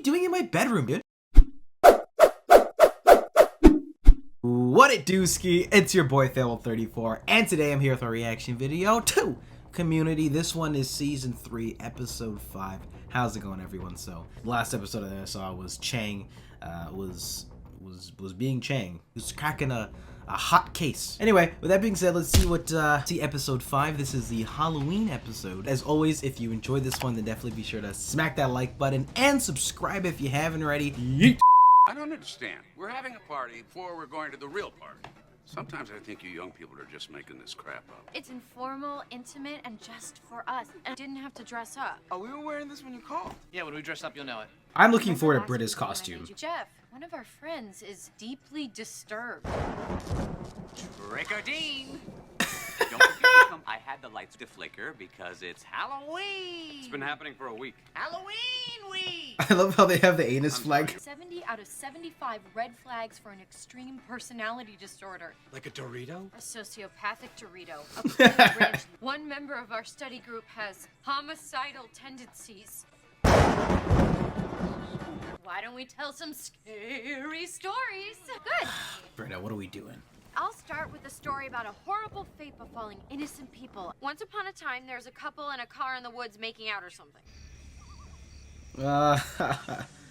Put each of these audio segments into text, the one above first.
doing in my bedroom, dude? What it do, ski? It's your boy Thelwell34, and today I'm here with a reaction video to Community. This one is season 3, episode 5. How's it going, everyone? So, the last episode that I saw was Chang was being Chang. He was cracking a hot case. Anyway, with that being said, let's see what see episode 5. This is the Halloween episode. As always, if you enjoyed this one, then definitely be sure to smack that like button and subscribe if you haven't already. Yeet. I don't understand. We're having a party before we're going to the real party. Sometimes I think you young people are just making this crap up. It's informal, intimate, and just for us. And didn't have to dress up. Oh, we were wearing this when you called. Yeah, when we dress up, you'll know it. I'm looking forward to Britta's costume. Jeff, one of our friends is deeply disturbed. Trick or Dean! Don't forget to come. I had the lights to flicker because it's Halloween! It's been happening for a week. Halloween week! I love how they have the anus flag. 70 out of 75 red flags for an extreme personality disorder. Like a Dorito? A sociopathic Dorito. A plain ridge. One member of our study group has homicidal tendencies. Why don't we tell some scary stories? Good. Britta, what are we doing? I'll start with a story about a horrible fate befalling innocent people. Once upon a time, there's a couple in a car in the woods making out or something.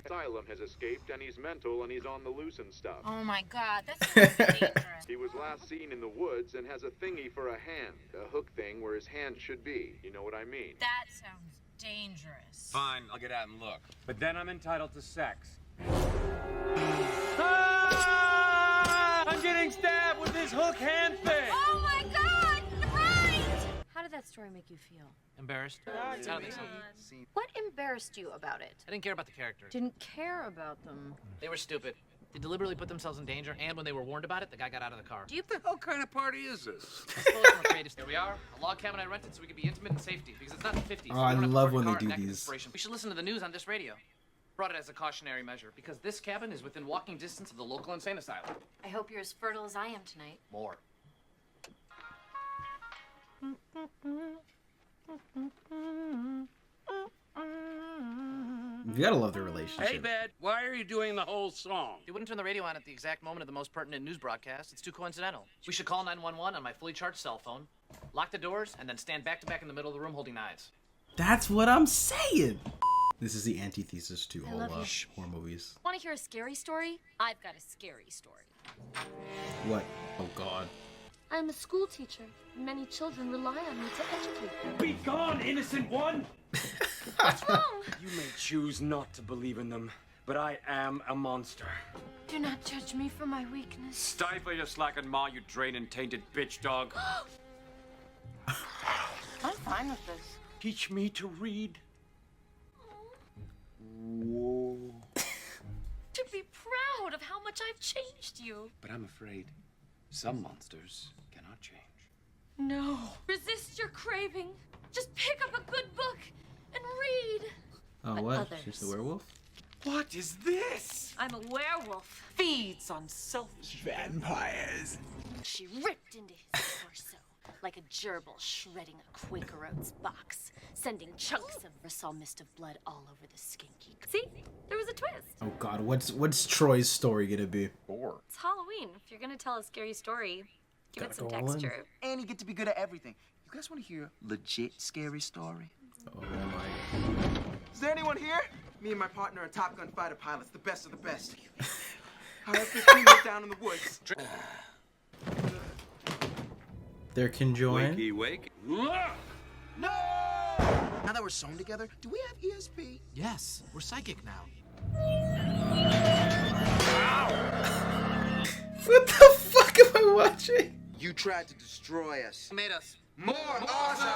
Asylum has escaped and he's mental and he's on the loose and stuff. Oh my God, that's dangerous. He was last seen in the woods and has a thingy for a hand, a hook thing where his hand should be. You know what I mean? That sounds dangerous. Fine, I'll get out and look. But then I'm entitled to sex. I'm getting stabbed with this hook hand thing! Oh my God, right! How did that story make you feel? Embarrassed? It's out of the scene. What embarrassed you about it? I didn't care about the characters. Didn't care about them. They were stupid. They deliberately put themselves in danger, and when they were warned about it, the guy got out of the car. What the hell kind of party is this? I suppose from a creative. Here we are, a log cabin I rented so we could be intimate and safety, because it's not the 50s. Oh, I love when they do these. Inspiration. We should listen to the news on this radio. Brought it as a cautionary measure, because this cabin is within walking distance of the local insane asylum. I hope you're as fertile as I am tonight. More. You gotta love their relationship. Hey, Bed, why are you doing the whole song? They wouldn't turn the radio on at the exact moment of the most pertinent news broadcast. It's too coincidental. We should call 911 on my fully charged cell phone, lock the doors, and then stand back to back in the middle of the room holding knives. That's what I'm saying. This is the antithesis to all love horror movies. Want to hear a scary story? I've got a scary story. What? Oh God. I'm a school teacher. Many children rely on me to educate them. Be gone, innocent one! What's wrong? You may choose not to believe in them, but I am a monster. Do not judge me for my weakness. Stifle your slacking maw, you drain tainted bitch dog. I'm fine with this. Teach me to read. Whoa. To be proud of how much I've changed you. But I'm afraid some monsters cannot change. No. Resist your craving. Just pick up a good book and read. Oh, But what? others. She's the werewolf? What is this? I'm a werewolf. Feeds on selfish Vampires. She ripped into his torso like a gerbil shredding a Quaker Oats box, sending chunks of aerosol mist of blood all over the skinky. See? There was a twist. Oh God, what's Troy's story gonna be? It's Halloween. If you're gonna tell a scary story, give it some go all in. texture. And you get to be good at everything. You guys want to hear a legit scary story? Oh my. Is there anyone here? Me and my partner are Top Gun fighter pilots, the best of the best. I have 15 years down in the woods. They're conjoined. Wakey, wake. No! Now that we're sewn together, do we have ESP? Yes, we're psychic now. What the fuck am I watching? You tried to destroy us. Made us. More awesome!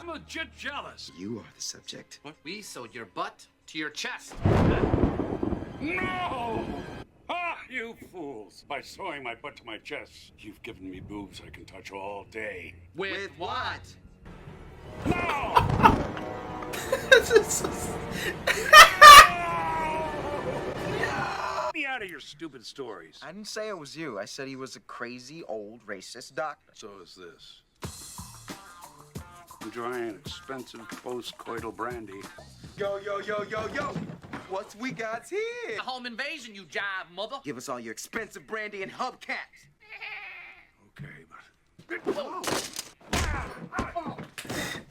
I'm legit jealous. You are the subject. We sewed your butt to your chest. No! Ah, you fools. By sewing my butt to my chest, you've given me boobs I can touch all day. With what? No! Me out of your stupid stories. I didn't say it was you. I said he was a crazy, old, racist doctor. So is this. Enjoying expensive post-coital brandy. Yo, yo, yo, yo, yo! what we got here. A home invasion, you jive mother. Give us all your expensive brandy and hubcaps. Okay, but...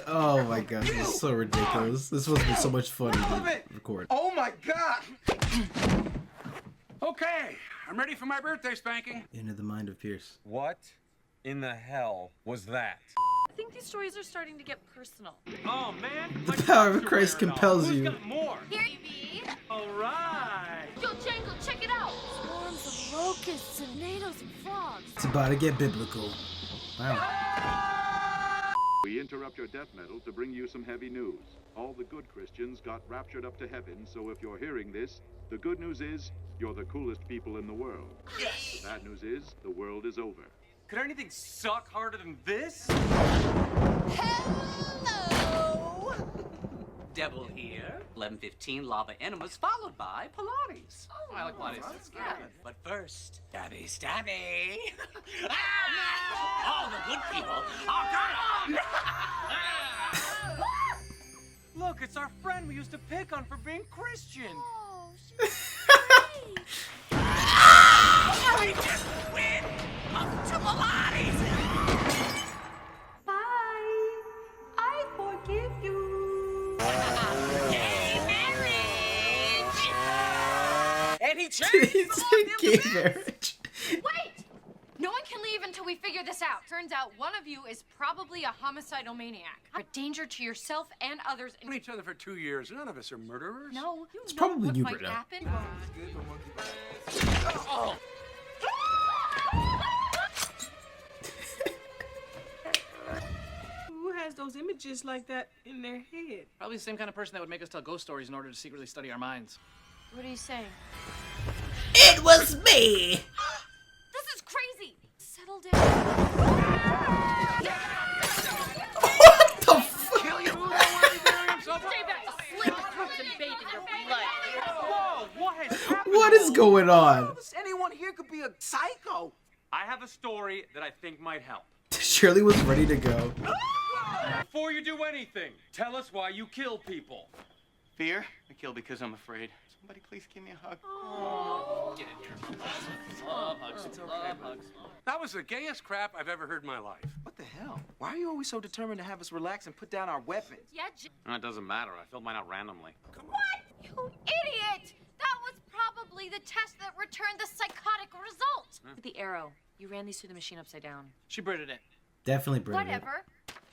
Oh my god, this is so ridiculous. This must be so much fun to record. Oh my god! Okay, I'm ready for my birthday spanking. Into the mind of Pierce. What in the hell was that? I think these stories are starting to get personal. Oh man, The power of Christ compels Who's you. got more? Here, baby. All right. Yo, Django, check it out. Swarms of locusts, tornadoes, and frogs. It's about to get biblical. Wow. We interrupt your death metal to bring you some heavy news. All the good Christians got raptured up to heaven, so if you're hearing this, the good news is you're the coolest people in the world. Yes. The bad news is the world is over. Could anything suck harder than this? Hello! Devil here. 11:15 lava enemas followed by Pilates. Oh, I like Pilates. Yeah. But first, stabby, stabby. Ah! All the good people are gone. Look, it's our friend we used to pick on for being Christian. Oh, she's I just win up to Pilates. Bye. I forgive you. Gay marriage. And he It's changed. a gay marriage. Wait! No one can leave until we figure this out. Turns out one of you is probably a homicidal maniac. A danger to yourself and others. We've known each other for 2 years. None of us are murderers. No, you know probably what you, might Britta. happen. Oh. Who has those images like that in their head? Probably the same kind of person that would make us tell ghost stories in order to secretly study our minds. What are you saying? It was me! This is crazy! Settle down. What the fuck? Kill you! Who himself? Stay back to slit throats and bathe in your blood. Whoa, what has happened? What is going on? Anyone here could be a psycho. I have a story that I think might help. Shirley was ready to go. Before you do anything, tell us why you kill people. Fear? I kill because I'm afraid. Somebody please give me a hug. Get in here. Love hugs. Love hugs. That was the gayest crap I've ever heard in my life. What the hell? Why are you always so determined to have us relax and put down our weapons? Yeah, It doesn't matter. I filled mine out randomly. What? You idiot! That was probably the test that returned the psychotic result. With the arrow, you ran these through the machine upside down. She Britted it. Definitely brilliant. Whatever.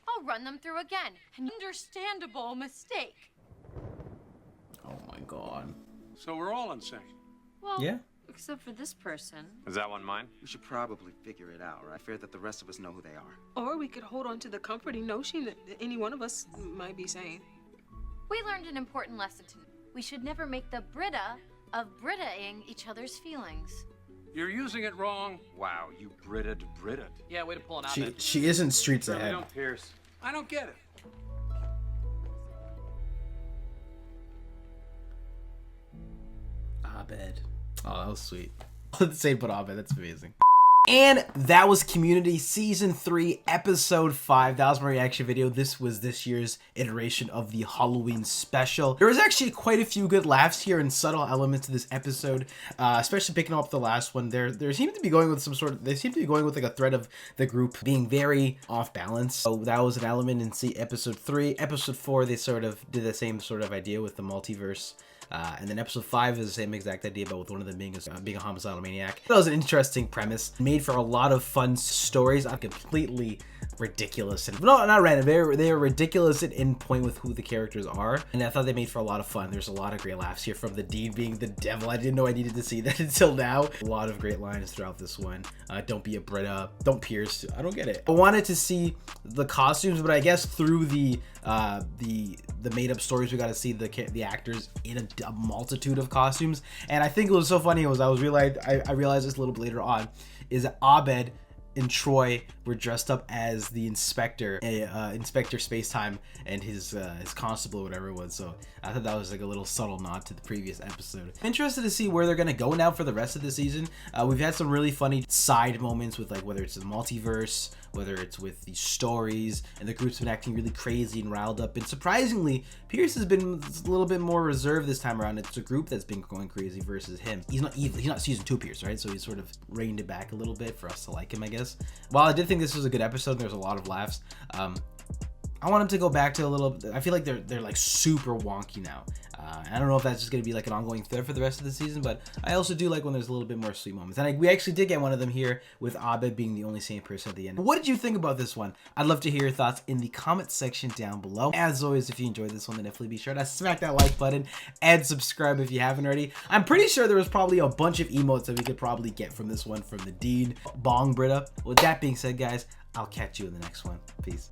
I'll run them through again. An understandable mistake. Oh my god. So we're all insane. Well, Yeah. except for this person. Is that one mine? We should probably figure it out, right? I fear that the rest of us know who they are. Or we could hold on to the comforting notion that any one of us might be sane. We learned an important lesson tonight. We should never make the Britta of Britta-ing each other's feelings. You're using it wrong. Wow, you Britted. Yeah, way to pull an op-ed. She isn't streets Really ahead. don't, Pierce. I don't get it. Abed. Oh, that was sweet. Let's say put Abed. That's amazing. And that was Community Season 3, Episode 5. That was my reaction video. This was this year's iteration of the Halloween special. There was actually quite a few good laughs here and subtle elements to this episode, especially picking up the last one. There seemed to be going with some sort of, they seem to be going with like a thread of the group being very off balance. So that was an element in Episode 3. Episode 4, they sort of did the same sort of idea with the multiverse. And then episode 5 is the same exact idea, but with one of them being a homicidal maniac. That was an interesting premise, made for a lot of fun stories. I'm completely ridiculous, and no, not random. They are ridiculous and in point with who the characters are, and I thought they made for a lot of fun. There's a lot of great laughs here from the Dean being the devil. I didn't know I needed to see that until now. A lot of great lines throughout this one. Don't be a Britta. Don't pierce. I don't get it. I wanted to see the costumes, but I guess through the made-up stories, we got to see the actors in a multitude of costumes. And I think it was so funny was I realized this a little bit later on, is that Abed and Troy were dressed up as the inspector, Inspector Spacetime, and his constable or whatever it was. So I thought that was like a little subtle nod to the previous episode. I'm interested to see where they're gonna go now for the rest of the season. We've had some really funny side moments with like whether it's the multiverse, whether it's with these stories, and the group's been acting really crazy and riled up. And surprisingly, Pierce has been a little bit more reserved this time around. It's a group that's been going crazy versus him. He's not evil. He's not season 2 Pierce, right? So he's sort of reined it back a little bit for us to like him, I guess. While I did think this was a good episode, there's a lot of laughs. I want him to go back to a little. I feel like they're like super wonky now. I don't know if that's just gonna be like an ongoing thread for the rest of the season, but I also do like when there's a little bit more sweet moments. And we actually did get one of them here with Abed being the only sane person at the end. What did you think about this one? I'd love to hear your thoughts in the comment section down below. As always, if you enjoyed this one, then definitely be sure to smack that like button and subscribe if you haven't already. I'm pretty sure there was probably a bunch of emotes that we could probably get from this one from the Dean Bong Britta. With that being said, guys, I'll catch you in the next one. Peace.